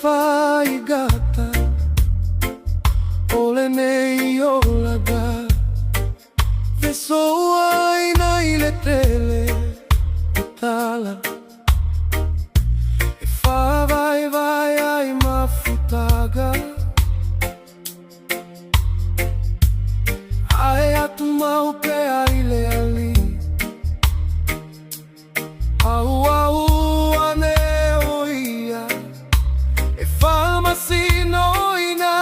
fai gata ole nei olaga Vesoa ina ile tele tala E fa vai vai ai mafutaga Ai atu mau pe ile ali Au au ane oia E fa masino ina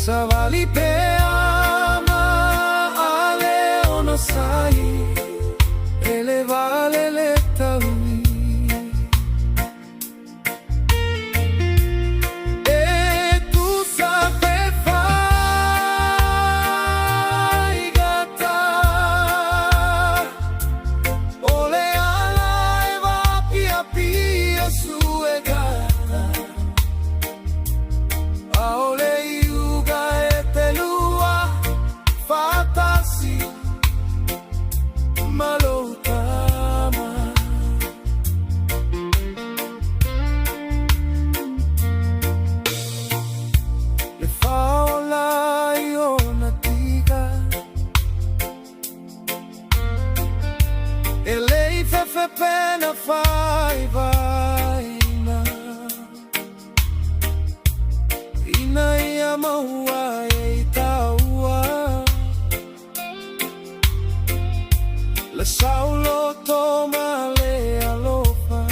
Savali pe ama ale ono sai ele vale le taui E tu sabe fai gata ole ala e va pia pia su e gata Aole Fe pena fai vai na Ina ia maua e taua La saulo toma le alofa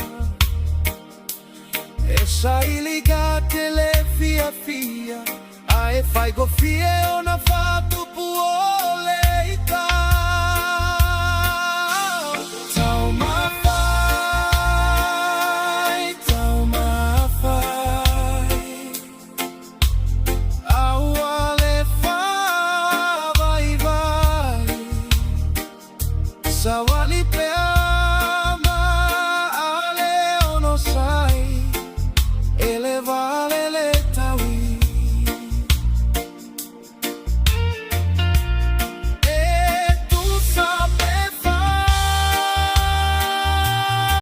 E sai ligate le fia fia Ae fai gofie ona fatu puo